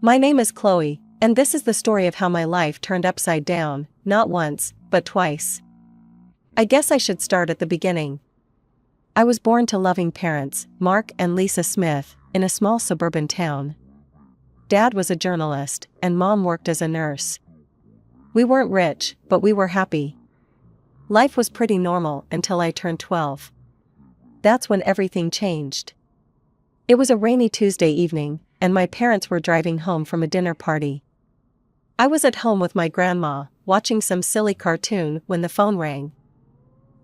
My name is Chloe, and this is the story of how my life turned upside down, not once, but twice. I guess I should start at the beginning. I was born to loving parents, Mark and Lisa Smith, in a small suburban town. Dad was a journalist, and Mom worked as a nurse. We weren't rich, but we were happy. Life was pretty normal until I turned 12. That's when everything changed. It was a rainy Tuesday evening, and my parents were driving home from a dinner party. I was at home with my grandma, watching some silly cartoon when the phone rang.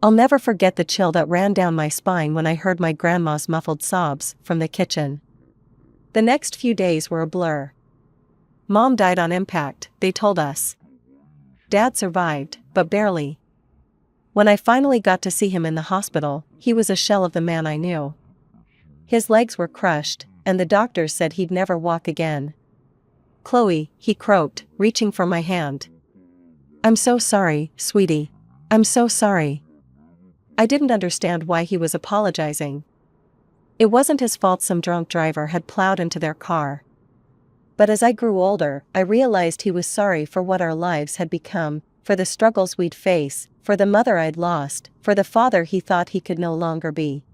I'll never forget the chill that ran down my spine when I heard my grandma's muffled sobs from the kitchen. The next few days were a blur. Mom died on impact, they told us. Dad survived, but barely. When I finally got to see him in the hospital, he was a shell of the man I knew. His legs were crushed, and the doctors said he'd never walk again. "Chloe," he croaked, reaching for my hand. "I'm so sorry, sweetie. I'm so sorry." I didn't understand why he was apologizing. It wasn't his fault some drunk driver had plowed into their car. But as I grew older, I realized he was sorry for what our lives had become, for the struggles we'd face, for the mother I'd lost, for the father he thought he could no longer be.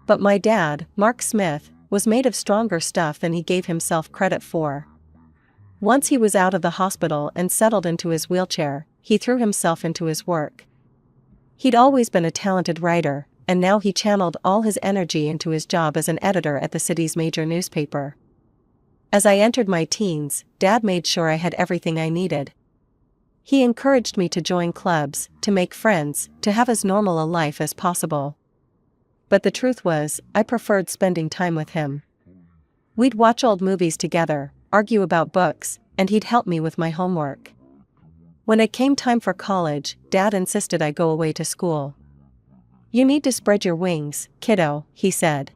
But my dad, Mark Smith, was made of stronger stuff than he gave himself credit for. Once he was out of the hospital and settled into his wheelchair, he threw himself into his work. He'd always been a talented writer, and now he channeled all his energy into his job as an editor at the city's major newspaper. As I entered my teens, Dad made sure I had everything I needed. He encouraged me to join clubs, to make friends, to have as normal a life as possible. But the truth was, I preferred spending time with him. We'd watch old movies together, argue about books, and he'd help me with my homework. When it came time for college, Dad insisted I go away to school. "You need to spread your wings, kiddo," he said.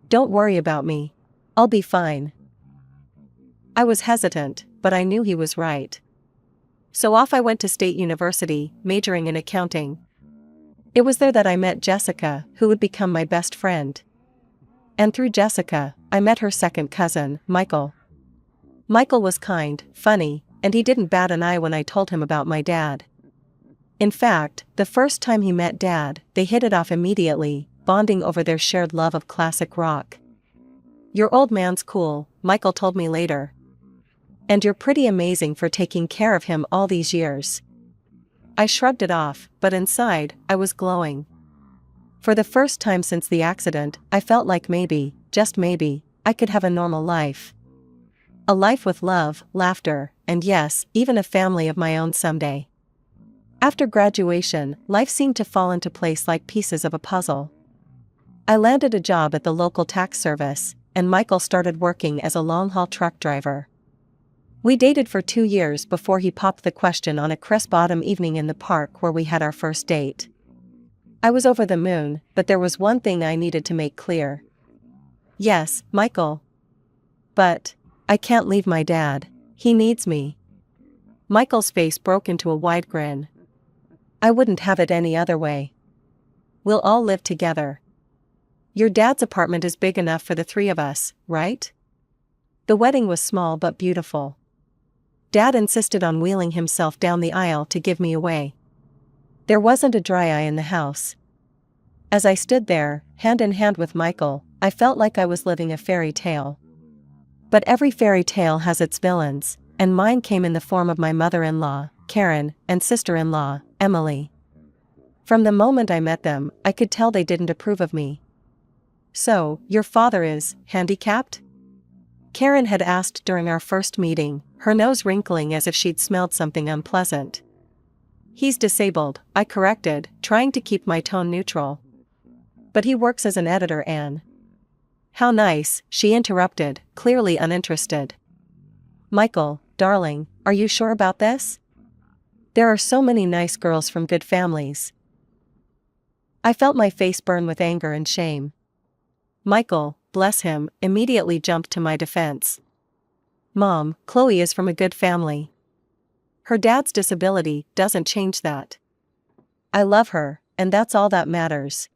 "Don't worry about me. I'll be fine." I was hesitant, but I knew he was right. So off I went to State University, majoring in accounting. It was there that I met Jessica, who would become my best friend. And through Jessica, I met her second cousin, Michael. Michael was kind, funny, and he didn't bat an eye when I told him about my dad. In fact, the first time he met Dad, they hit it off immediately, bonding over their shared love of classic rock. "Your old man's cool," Michael told me later. "And you're pretty amazing for taking care of him all these years." I shrugged it off, but inside, I was glowing. For the first time since the accident, I felt like maybe, just maybe, I could have a normal life. A life with love, laughter, and yes, even a family of my own someday. After graduation, life seemed to fall into place like pieces of a puzzle. I landed a job at the local tax service, and Michael started working as a long-haul truck driver. We dated for 2 years before he popped the question on a crisp autumn evening in the park where we had our first date. I was over the moon, but there was one thing I needed to make clear. "Yes, Michael. But I can't leave my dad. He needs me." Michael's face broke into a wide grin. "I wouldn't have it any other way. We'll all live together. Your dad's apartment is big enough for the 3 of us, right?" The wedding was small but beautiful. Dad insisted on wheeling himself down the aisle to give me away. There wasn't a dry eye in the house. As I stood there, hand in hand with Michael, I felt like I was living a fairy tale. But every fairy tale has its villains, and mine came in the form of my mother-in-law, Karen, and sister-in-law, Emily. From the moment I met them, I could tell they didn't approve of me. "So, your father is handicapped?" Karen had asked during our first meeting, her nose wrinkling as if she'd smelled something unpleasant. "He's disabled," I corrected, trying to keep my tone neutral. "But he works as an editor, Anne." "How nice," she interrupted, clearly uninterested. "Michael, darling, are you sure about this? There are so many nice girls from good families." I felt my face burn with anger and shame. Michael, bless him, immediately jumped to my defense. "Mom, Chloe is from a good family. Her dad's disability doesn't change that. I love her, and that's all that matters."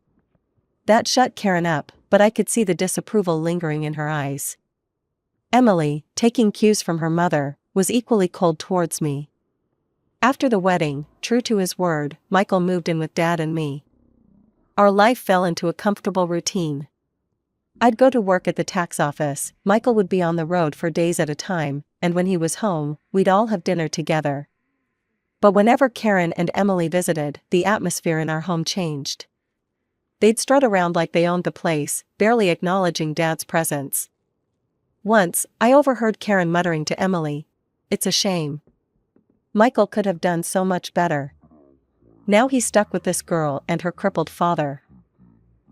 That shut Karen up, but I could see the disapproval lingering in her eyes. Emily, taking cues from her mother, was equally cold towards me. After the wedding, true to his word, Michael moved in with Dad and me. Our life fell into a comfortable routine. I'd go to work at the tax office, Michael would be on the road for days at a time, and when he was home, we'd all have dinner together. But whenever Karen and Emily visited, the atmosphere in our home changed. They'd strut around like they owned the place, barely acknowledging Dad's presence. Once, I overheard Karen muttering to Emily, "It's a shame. Michael could have done so much better. Now he's stuck with this girl and her crippled father.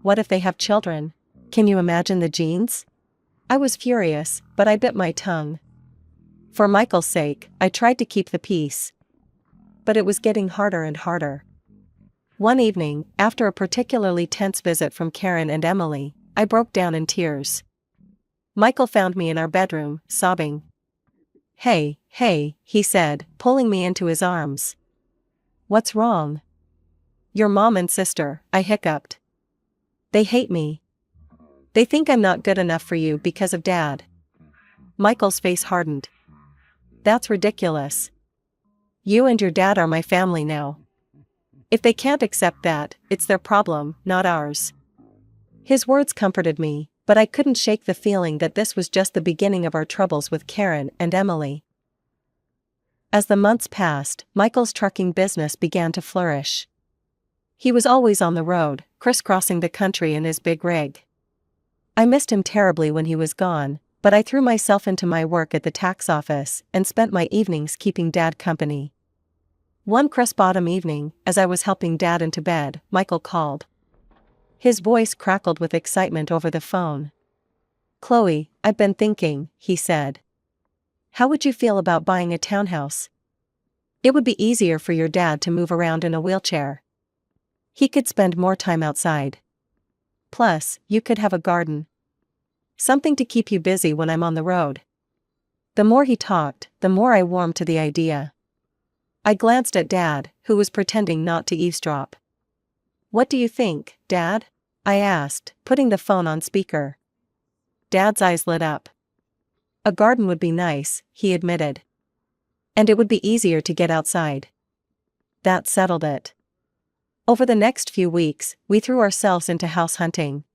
What if they have children? Can you imagine the genes?" I was furious, but I bit my tongue. For Michael's sake, I tried to keep the peace. But it was getting harder and harder. One evening, after a particularly tense visit from Karen and Emily, I broke down in tears. Michael found me in our bedroom, sobbing. Hey, he said, pulling me into his arms. "What's wrong?" "Your mom and sister," I hiccuped. "They hate me. They think I'm not good enough for you because of Dad." Michael's face hardened. "That's ridiculous. You and your dad are my family now. If they can't accept that, it's their problem, not ours." His words comforted me, but I couldn't shake the feeling that this was just the beginning of our troubles with Karen and Emily. As the months passed, Michael's trucking business began to flourish. He was always on the road, crisscrossing the country in his big rig. I missed him terribly when he was gone, but I threw myself into my work at the tax office and spent my evenings keeping Dad company. One crisp autumn evening, as I was helping Dad into bed, Michael called. His voice crackled with excitement over the phone. "Chloe, I've been thinking," he said. "How would you feel about buying a townhouse? It would be easier for your dad to move around in a wheelchair. He could spend more time outside. Plus, you could have a garden. Something to keep you busy when I'm on the road." The more he talked, the more I warmed to the idea. I glanced at Dad, who was pretending not to eavesdrop. "What do you think, Dad?" I asked, putting the phone on speaker. Dad's eyes lit up. "A garden would be nice," he admitted. "And it would be easier to get outside." That settled it. Over the next few weeks, we threw ourselves into house hunting.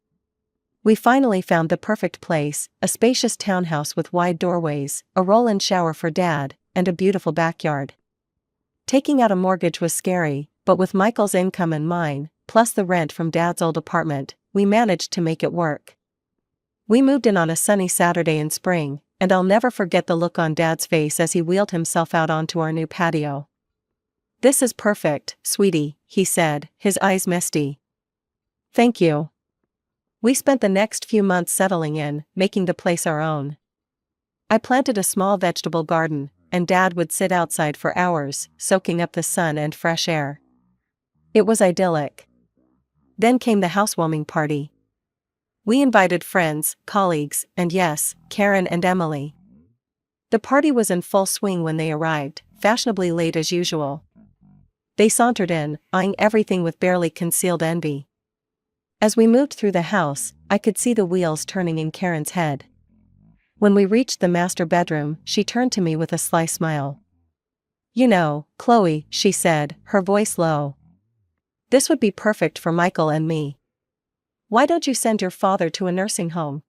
We finally found the perfect place, a spacious townhouse with wide doorways, a roll-in shower for Dad, and a beautiful backyard. Taking out a mortgage was scary, but with Michael's income and mine, plus the rent from Dad's old apartment, we managed to make it work. We moved in on a sunny Saturday in spring, and I'll never forget the look on Dad's face as he wheeled himself out onto our new patio. "This is perfect, sweetie," he said, his eyes misty. "Thank you." We spent the next few months settling in, making the place our own. I planted a small vegetable garden, and Dad would sit outside for hours, soaking up the sun and fresh air. It was idyllic. Then came the housewarming party. We invited friends, colleagues, and yes, Karen and Emily. The party was in full swing when they arrived, fashionably late as usual. They sauntered in, eyeing everything with barely concealed envy. As we moved through the house, I could see the wheels turning in Karen's head. When we reached the master bedroom, she turned to me with a sly smile. "You know, Chloe," she said, her voice low. "This would be perfect for Michael and me. Why don't you send your father to a nursing home?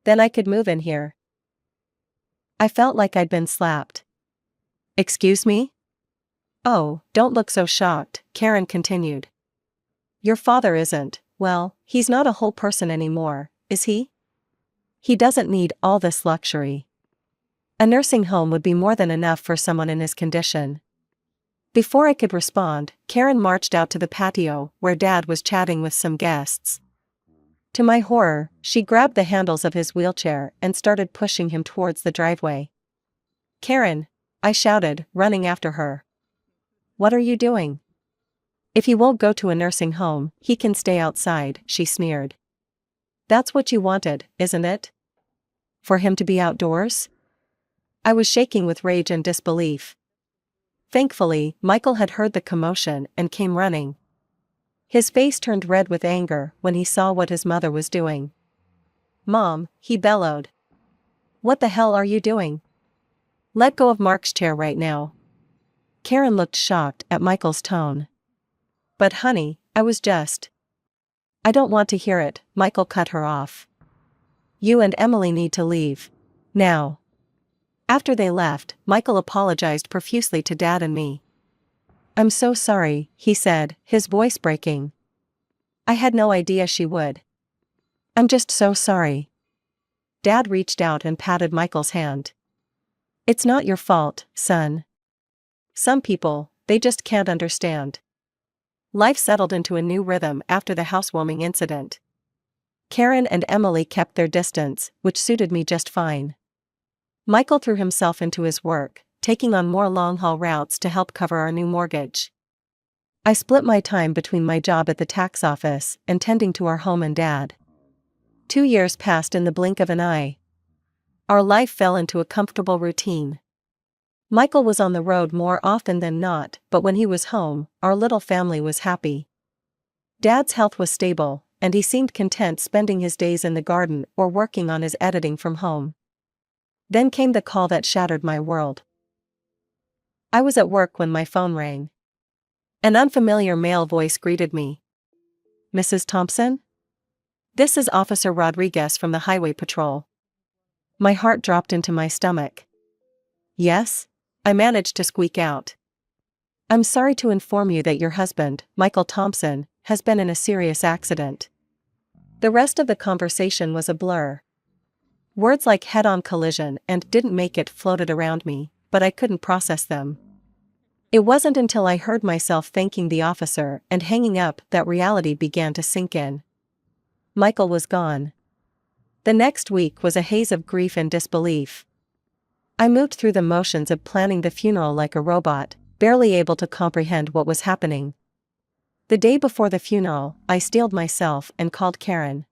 Then I could move in here." I felt like I'd been slapped. "Excuse me?" "Oh, don't look so shocked," Karen continued. "Your father isn't, well, he's not a whole person anymore, is he? He doesn't need all this luxury. A nursing home would be more than enough for someone in his condition." Before I could respond, Karen marched out to the patio, where Dad was chatting with some guests. To my horror, she grabbed the handles of his wheelchair and started pushing him towards the driveway. "Karen!" I shouted, running after her. "What are you doing?" "If he won't go to a nursing home, he can stay outside," she sneered. "That's what you wanted, isn't it? For him to be outdoors?" I was shaking with rage and disbelief. Thankfully, Michael had heard the commotion and came running. His face turned red with anger when he saw what his mother was doing. "Mom," he bellowed. What the hell are you doing? Let go of Mark's chair right now. Karen looked shocked at Michael's tone. But honey, I was just. I don't want to hear it, Michael cut her off. You and Emily need to leave. Now. After they left, Michael apologized profusely to Dad and me. I'm so sorry, he said, his voice breaking. I had no idea she would. I'm just so sorry. Dad reached out and patted Michael's hand. It's not your fault, son. Some people, they just can't understand. Life settled into a new rhythm after the housewarming incident. Karen and Emily kept their distance, which suited me just fine. Michael threw himself into his work, taking on more long-haul routes to help cover our new mortgage. I split my time between my job at the tax office and tending to our home and Dad. 2 years passed in the blink of an eye. Our life fell into a comfortable routine. Michael was on the road more often than not, but when he was home, our little family was happy. Dad's health was stable, and he seemed content spending his days in the garden or working on his editing from home. Then came the call that shattered my world. I was at work when my phone rang. An unfamiliar male voice greeted me. Mrs. Thompson? This is Officer Rodriguez from the Highway Patrol. My heart dropped into my stomach. Yes? I managed to squeak out. I'm sorry to inform you that your husband, Michael Thompson, has been in a serious accident. The rest of the conversation was a blur. Words like head-on collision and didn't make it floated around me, but I couldn't process them. It wasn't until I heard myself thanking the officer and hanging up that reality began to sink in. Michael was gone. The next week was a haze of grief and disbelief. I moved through the motions of planning the funeral like a robot, barely able to comprehend what was happening. The day before the funeral, I steeled myself and called Karen.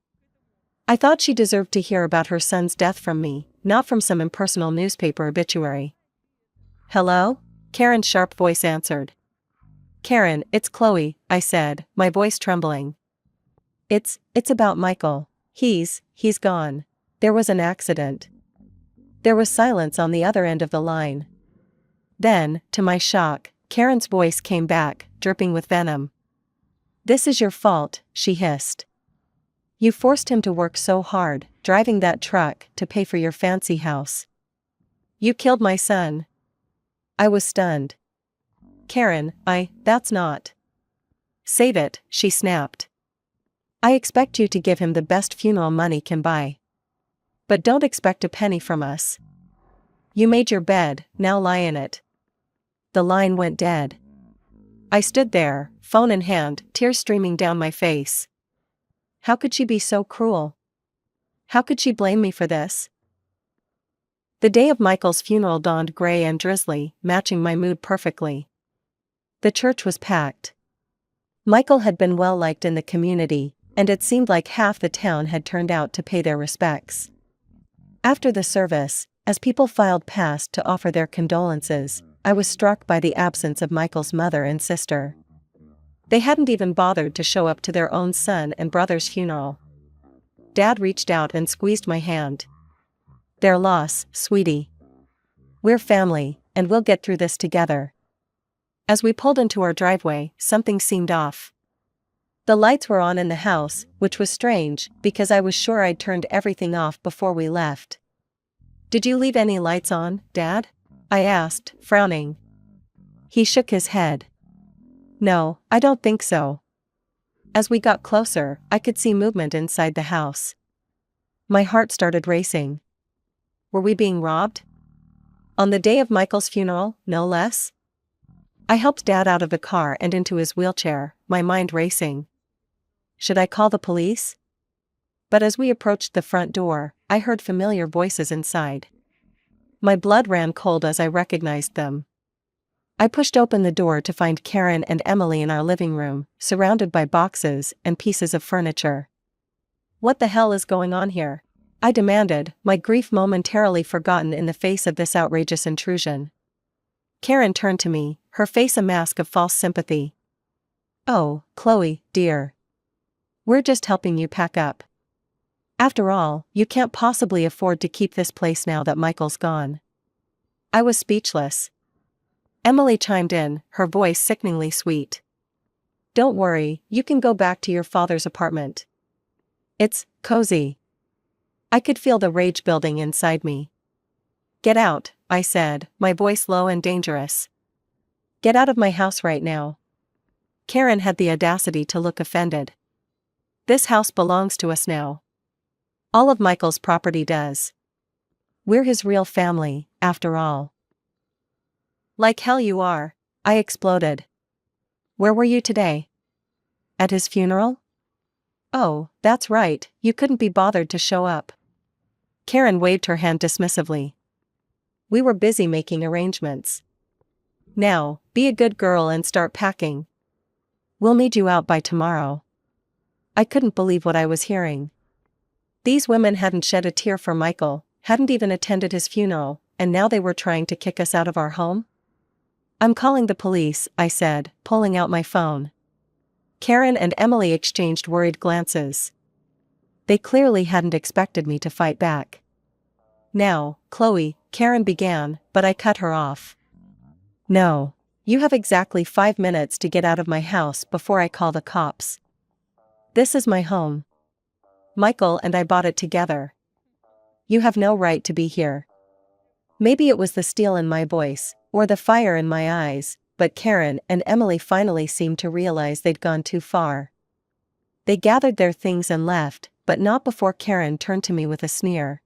I thought she deserved to hear about her son's death from me, not from some impersonal newspaper obituary. Hello? Karen's sharp voice answered. Karen, it's Chloe, I said, my voice trembling. It's about Michael. He's gone. There was an accident. There was silence on the other end of the line. Then, to my shock, Karen's voice came back, dripping with venom. This is your fault, she hissed. You forced him to work so hard, driving that truck to pay for your fancy house. You killed my son. I was stunned. Karen, that's not. Save it, she snapped. I expect you to give him the best funeral money can buy. But don't expect a penny from us. You made your bed, now lie in it. The line went dead. I stood there, phone in hand, tears streaming down my face. How could she be so cruel? How could she blame me for this? The day of Michael's funeral dawned gray and drizzly, matching my mood perfectly. The church was packed. Michael had been well liked in the community, and it seemed like half the town had turned out to pay their respects. After the service, as people filed past to offer their condolences, I was struck by the absence of Michael's mother and sister. They hadn't even bothered to show up to their own son and brother's funeral. Dad reached out and squeezed my hand. Their loss, sweetie. We're family, and we'll get through this together. As we pulled into our driveway, something seemed off. The lights were on in the house, which was strange, because I was sure I'd turned everything off before we left. Did you leave any lights on, Dad? I asked, frowning. He shook his head. No, I don't think so. As we got closer, I could see movement inside the house. My heart started racing. Were we being robbed? On the day of Michael's funeral, no less? I helped Dad out of the car and into his wheelchair, my mind racing. Should I call the police? But as we approached the front door, I heard familiar voices inside. My blood ran cold as I recognized them. I pushed open the door to find Karen and Emily in our living room, surrounded by boxes and pieces of furniture. What the hell is going on here? I demanded, my grief momentarily forgotten in the face of this outrageous intrusion. Karen turned to me, her face a mask of false sympathy. Oh, Chloe, dear. We're just helping you pack up. After all, you can't possibly afford to keep this place now that Michael's gone. I was speechless. Emily chimed in, her voice sickeningly sweet. Don't worry, you can go back to your father's apartment. It's cozy. I could feel the rage building inside me. Get out, I said, my voice low and dangerous. Get out of my house right now. Karen had the audacity to look offended. This house belongs to us now. All of Michael's property does. We're his real family, after all. Like hell you are, I exploded. Where were you today? At his funeral? Oh, that's right, you couldn't be bothered to show up. Karen waved her hand dismissively. We were busy making arrangements. Now, be a good girl and start packing. We'll need you out by tomorrow. I couldn't believe what I was hearing. These women hadn't shed a tear for Michael, hadn't even attended his funeral, and now they were trying to kick us out of our home? I'm calling the police, I said, pulling out my phone. Karen and Emily exchanged worried glances. They clearly hadn't expected me to fight back. Now, Chloe, Karen began, but I cut her off. No. You have exactly 5 minutes to get out of my house before I call the cops. This is my home. Michael and I bought it together. You have no right to be here. Maybe it was the steel in my voice, or the fire in my eyes, but Karen and Emily finally seemed to realize they'd gone too far. They gathered their things and left, but not before Karen turned to me with a sneer.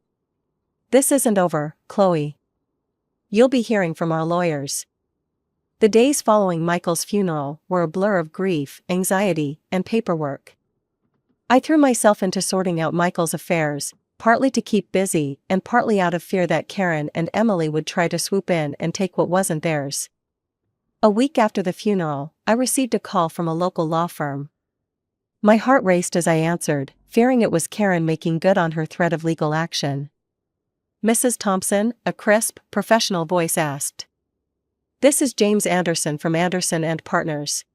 This isn't over, Chloe. You'll be hearing from our lawyers. The days following Michael's funeral were a blur of grief, anxiety, and paperwork. I threw myself into sorting out Michael's affairs, partly to keep busy and partly out of fear that Karen and Emily would try to swoop in and take what wasn't theirs. A week after the funeral, I received a call from a local law firm. My heart raced as I answered, fearing it was Karen making good on her threat of legal action. Mrs. Thompson, a crisp, professional voice asked. This is James Anderson from Anderson and Partners.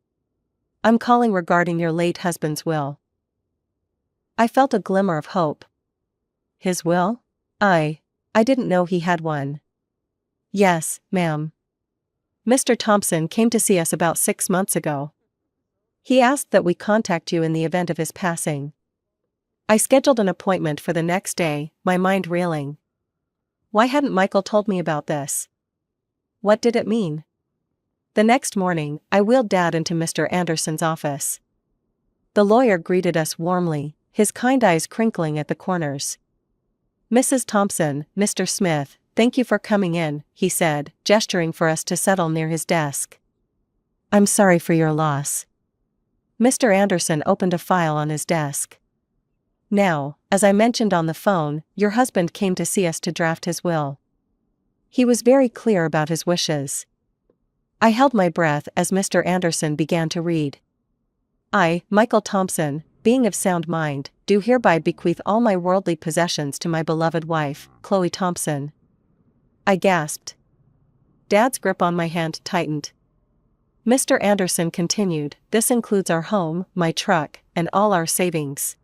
I'm calling regarding your late husband's will. I felt a glimmer of hope. His will? I didn't know he had one. Yes, ma'am. Mr. Thompson came to see us about 6 months ago. He asked that we contact you in the event of his passing. I scheduled an appointment for the next day, my mind reeling. Why hadn't Michael told me about this? What did it mean? The next morning, I wheeled Dad into Mr. Anderson's office. The lawyer greeted us warmly, his kind eyes crinkling at the corners. Mrs. Thompson, Mr. Smith, thank you for coming in, he said, gesturing for us to settle near his desk. I'm sorry for your loss. Mr. Anderson opened a file on his desk. Now, as I mentioned on the phone, your husband came to see us to draft his will. He was very clear about his wishes. I held my breath as Mr. Anderson began to read. I, Michael Thompson, being of sound mind, do hereby bequeath all my worldly possessions to my beloved wife, Chloe Thompson. I gasped. Dad's grip on my hand tightened. Mr. Anderson continued, this includes our home, my truck, and all our savings.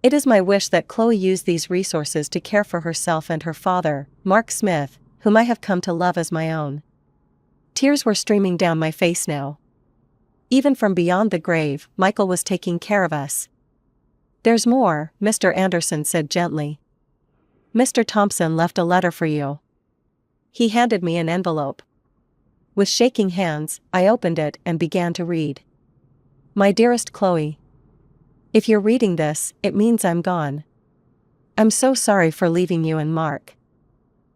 It is my wish that Chloe use these resources to care for herself and her father, Mark Smith, whom I have come to love as my own. Tears were streaming down my face now. Even from beyond the grave, Michael was taking care of us. There's more, Mr. Anderson said gently. Mr. Thompson left a letter for you. He handed me an envelope. With shaking hands, I opened it and began to read. My dearest Chloe. If you're reading this, it means I'm gone. I'm so sorry for leaving you and Mark.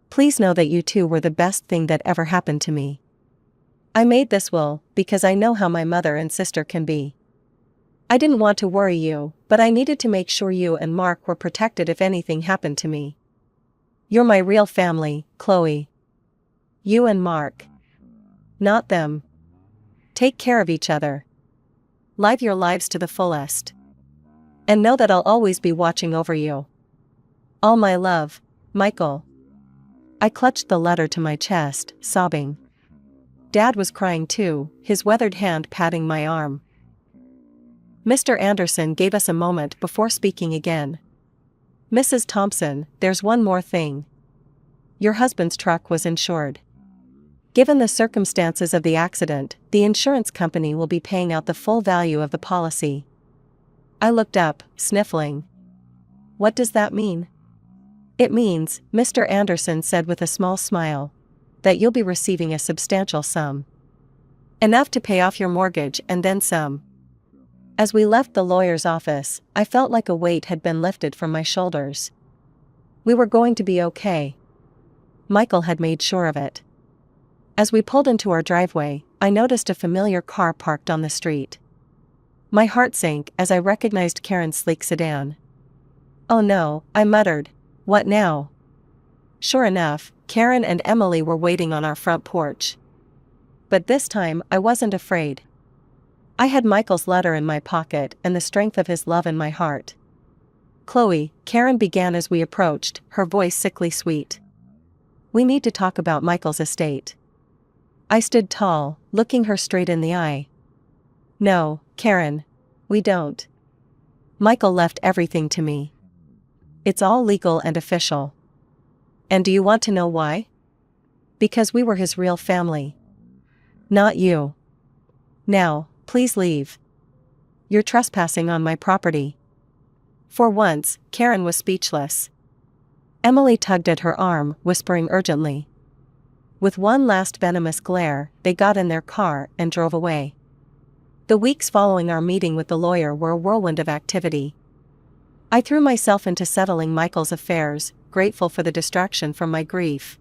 Please know that you two were the best thing that ever happened to me. I made this will because I know how my mother and sister can be. I didn't want to worry you, but I needed to make sure you and Mark were protected if anything happened to me. You're my real family, Chloe. You and Mark. Not them. Take care of each other. Live your lives to the fullest. And know that I'll always be watching over you. All my love, Michael. I clutched the letter to my chest, sobbing. Dad was crying too, his weathered hand patting my arm. Mr. Anderson gave us a moment before speaking again. Mrs. Thompson, there's one more thing. Your husband's truck was insured. Given the circumstances of the accident, the insurance company will be paying out the full value of the policy. I looked up, sniffling. What does that mean? It means, Mr. Anderson said with a small smile, that you'll be receiving a substantial sum. Enough to pay off your mortgage and then some. As we left the lawyer's office, I felt like a weight had been lifted from my shoulders. We were going to be okay. Michael had made sure of it. As we pulled into our driveway, I noticed a familiar car parked on the street. My heart sank as I recognized Karen's sleek sedan. Oh no, I muttered. What now? Sure enough, Karen and Emily were waiting on our front porch. But this time, I wasn't afraid. I had Michael's letter in my pocket and the strength of his love in my heart. Chloe, Karen began as we approached, her voice sickly sweet. We need to talk about Michael's estate. I stood tall, looking her straight in the eye. No, Karen. We don't. Michael left everything to me. It's all legal and official. And do you want to know why? Because we were his real family. Not you. Now, please leave. You're trespassing on my property. For once, Karen was speechless. Emily tugged at her arm, whispering urgently. With one last venomous glare, they got in their car and drove away. The weeks following our meeting with the lawyer were a whirlwind of activity. I threw myself into settling Michael's affairs, grateful for the distraction from my grief.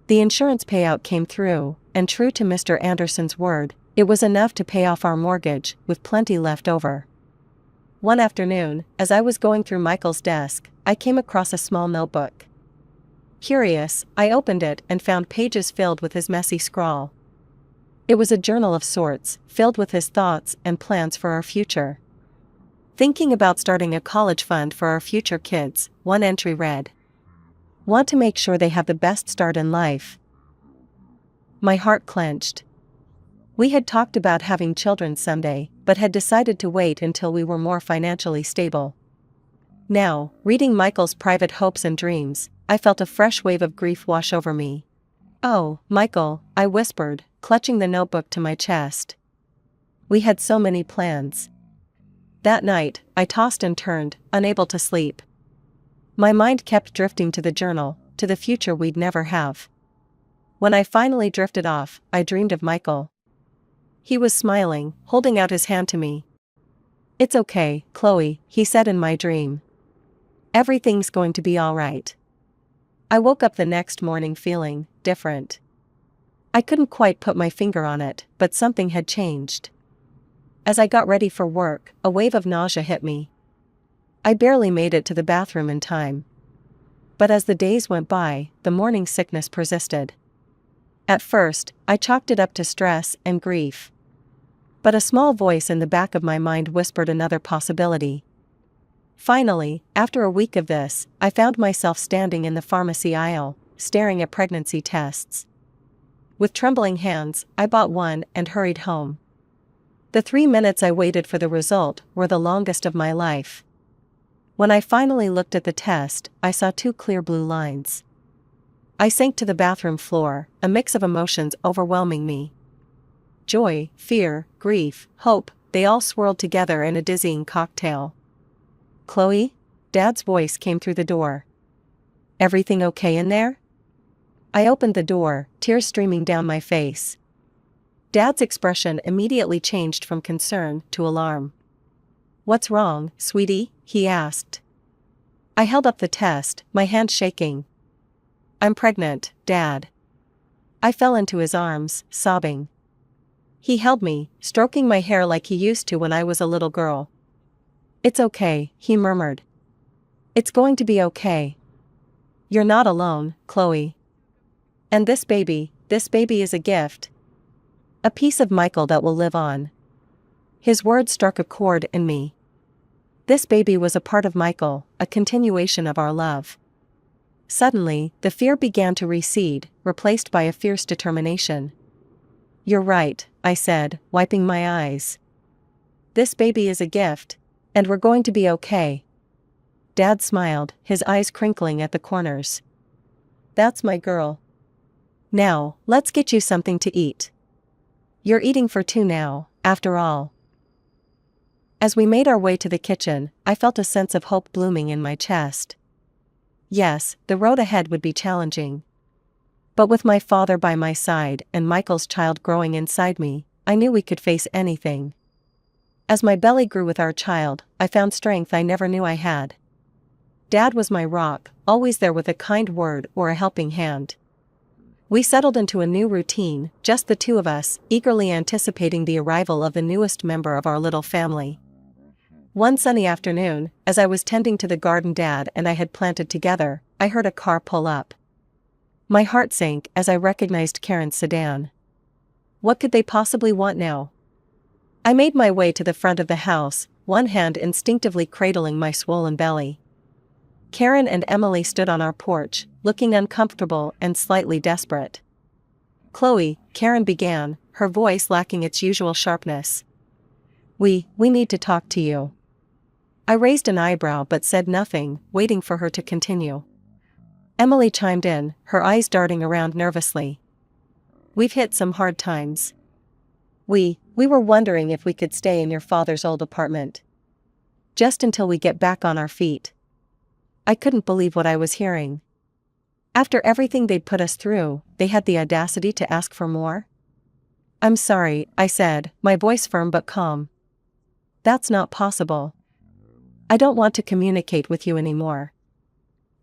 The insurance payout came through, and true to Mr. Anderson's word, it was enough to pay off our mortgage, with plenty left over. One afternoon, as I was going through Michael's desk, I came across a small notebook. Curious, I opened it and found pages filled with his messy scrawl. It was a journal of sorts, filled with his thoughts and plans for our future. Thinking about starting a college fund for our future kids, one entry read. Want to make sure they have the best start in life. My heart clenched. We had talked about having children someday, but had decided to wait until we were more financially stable. Now, reading Michael's private hopes and dreams, I felt a fresh wave of grief wash over me. Oh, Michael, I whispered, clutching the notebook to my chest. We had so many plans. That night, I tossed and turned, unable to sleep. My mind kept drifting to the journal, to the future we'd never have. When I finally drifted off, I dreamed of Michael. He was smiling, holding out his hand to me. It's okay, Chloe, he said in my dream. Everything's going to be all right. I woke up the next morning feeling different. I couldn't quite put my finger on it, but something had changed. As I got ready for work, a wave of nausea hit me. I barely made it to the bathroom in time. But as the days went by, the morning sickness persisted. At first, I chalked it up to stress and grief. But a small voice in the back of my mind whispered another possibility. Finally, after a week of this, I found myself standing in the pharmacy aisle, staring at pregnancy tests. With trembling hands, I bought one and hurried home. The 3 minutes I waited for the result were the longest of my life. When I finally looked at the test, I saw 2 clear blue lines. I sank to the bathroom floor, a mix of emotions overwhelming me. Joy, fear, grief, hope, they all swirled together in a dizzying cocktail. Chloe? Dad's voice came through the door. Everything okay in there? I opened the door, tears streaming down my face. Dad's expression immediately changed from concern to alarm. What's wrong, sweetie? He asked. I held up the test, my hand shaking. I'm pregnant, Dad. I fell into his arms, sobbing. He held me, stroking my hair like he used to when I was a little girl. It's okay, he murmured. It's going to be okay. You're not alone, Chloe. And this baby is a gift. A piece of Michael that will live on. His words struck a chord in me. This baby was a part of Michael, a continuation of our love. Suddenly, the fear began to recede, replaced by a fierce determination. You're right, I said, wiping my eyes. This baby is a gift, and we're going to be okay. Dad smiled, his eyes crinkling at the corners. That's my girl. Now, let's get you something to eat. You're eating for two now, after all. As we made our way to the kitchen, I felt a sense of hope blooming in my chest. Yes, the road ahead would be challenging. But with my father by my side and Michael's child growing inside me, I knew we could face anything. As my belly grew with our child, I found strength I never knew I had. Dad was my rock, always there with a kind word or a helping hand. We settled into a new routine, just the two of us, eagerly anticipating the arrival of the newest member of our little family. One sunny afternoon, as I was tending to the garden Dad and I had planted together, I heard a car pull up. My heart sank as I recognized Karen's sedan. What could they possibly want now? I made my way to the front of the house, one hand instinctively cradling my swollen belly. Karen and Emily stood on our porch, looking uncomfortable and slightly desperate. "Chloe," Karen began, her voice lacking its usual sharpness. We need to talk to you." I raised an eyebrow but said nothing, waiting for her to continue. Emily chimed in, her eyes darting around nervously. "We've hit some hard times. We were wondering if we could stay in your father's old apartment. Just until we get back on our feet." I couldn't believe what I was hearing. After everything they'd put us through, they had the audacity to ask for more? "I'm sorry," I said, my voice firm but calm. "That's not possible. I don't want to communicate with you anymore."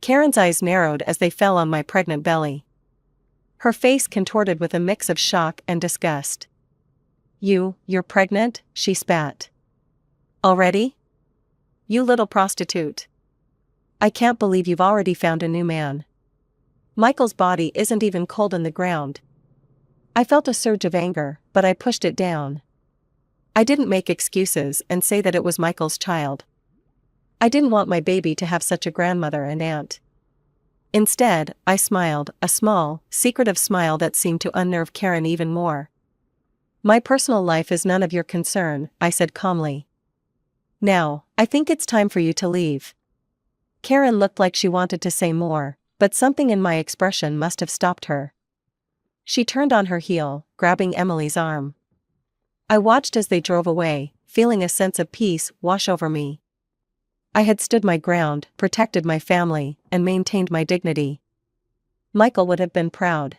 Karen's eyes narrowed as they fell on my pregnant belly. Her face contorted with a mix of shock and disgust. You're pregnant?" she spat. "Already? You little prostitute. I can't believe you've already found a new man. Michael's body isn't even cold in the ground." I felt a surge of anger, but I pushed it down. I didn't make excuses and say that it was Michael's child. I didn't want my baby to have such a grandmother and aunt. Instead, I smiled, a small, secretive smile that seemed to unnerve Karen even more. "My personal life is none of your concern," I said calmly. "Now, I think it's time for you to leave." Karen looked like she wanted to say more, but something in my expression must have stopped her. She turned on her heel, grabbing Emily's arm. I watched as they drove away, feeling a sense of peace wash over me. I had stood my ground, protected my family, and maintained my dignity. Michael would have been proud.